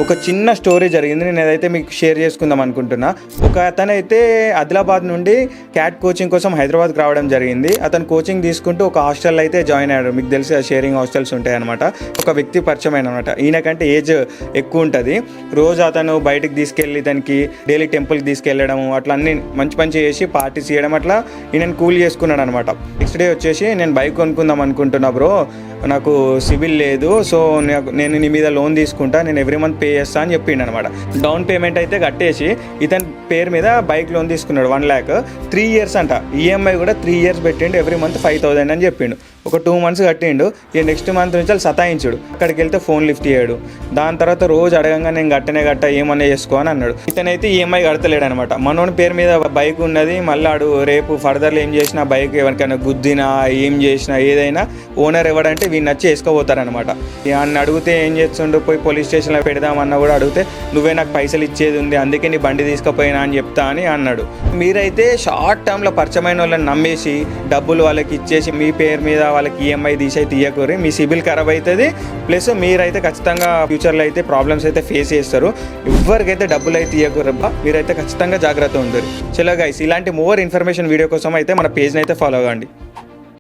ఒక చిన్న స్టోరీ జరిగింది. నేను ఏదైతే మీకు షేర్ చేసుకుందాం అనుకుంటున్నా. ఒక అతనైతే ఆదిలాబాద్ నుండి క్యాట్ కోచింగ్ కోసం హైదరాబాద్కి రావడం జరిగింది. అతను కోచింగ్ తీసుకుంటూ ఒక హాస్టల్ అయితే జాయిన్ అయ్యాడు. మీకు తెలిసి షేరింగ్ హాస్టల్స్ ఉంటాయి అనమాట. ఒక వ్యక్తి పరిచయం అనమాట. ఈయనకంటే ఏజ్ ఎక్కువ ఉంటుంది. రోజు అతను బయటకు తీసుకెళ్ళి దానికి డైలీ టెంపుల్కి తీసుకెళ్ళడం, అట్లా అన్ని మంచి మంచి చేసి పార్టీస్ చేయడం, అట్లా ఈయనను కూల్ చేసుకున్నాడు అనమాట. నెక్స్ట్ డే వచ్చేసి నేను బైక్ కొనుక్కుందాం అనుకుంటున్నా బ్రో, నాకు సిబిల్ లేదు, సో నేను నీ మీద లోన్ తీసుకుంటా, నేను ఎవ్రీ మంత్ పే చేస్తా అని చెప్పిండు అనమాట. డౌన్ పేమెంట్ అయితే కట్టేసి ఇతని పేరు మీద బైక్ లోన్ తీసుకున్నాడు 1 lakh. 3 years అంట. ఈఎంఐ కూడా 3 years పెట్టిండు. ఎవ్రీ మంత్ 5,000 అని చెప్పిండు. ఒక 2 months కట్టిండు. ఇక నెక్స్ట్ మంత్ నుంచి సతాయించుడు. అక్కడికి వెళ్తే ఫోన్ లిఫ్ట్ చేయడు. దాని తర్వాత రోజు అడగంగా నేను గట్ట ఏమన్నా చేసుకో అని అన్నాడు. ఇతనైతే ఈఎంఐ కడతలేడు అనమాట. మనోని పేరు మీద బైక్ ఉన్నది. మళ్ళీ ఆడు రేపు ఫర్దర్లో ఏం చేసినా, బైక్ ఎవరికైనా గుద్దినా, ఏం చేసినా, ఏదైనా ఓనర్ ఎవడంటే వీళ్ళు నచ్చి వేసుకోపోతారనమాట. ఆయన అడిగితే ఏం చేస్తుండో, పోయి పోలీస్ స్టేషన్లో పెడదామన్నా కూడా అడిగితే నువ్వే నాకు పైసలు ఇచ్చేది ఉంది, అందుకే నీ బండి తీసుకుపోయినా అని చెప్తా అని అన్నాడు. మీరైతే షార్ట్ టర్మ్లో పరిచయమైన వాళ్ళని నమ్మేసి డబ్బులు వాళ్ళకి ఇచ్చేసి మీ పేరు మీద వాళ్ళకి ఈఎంఐ తీయకూరి, మీ సిబిల్ ఖరాబ్ అవుతుంది. ప్లస్ మీరైతే ఖచ్చితంగా ఫ్యూచర్లో అయితే ప్రాబ్లమ్స్ అయితే ఫేస్ చేస్తారు. ఎవరికైతే డబ్బులు అయితే తీయకూరబ్బా, మీరైతే ఖచ్చితంగా జాగ్రత్త ఉంటారు. చలో గైస్, ఇలాంటి మోర్ ఇన్ఫర్మేషన్ వీడియో కోసం అయితే మన పేజ్ని అయితే ఫాలో అవ్వండి.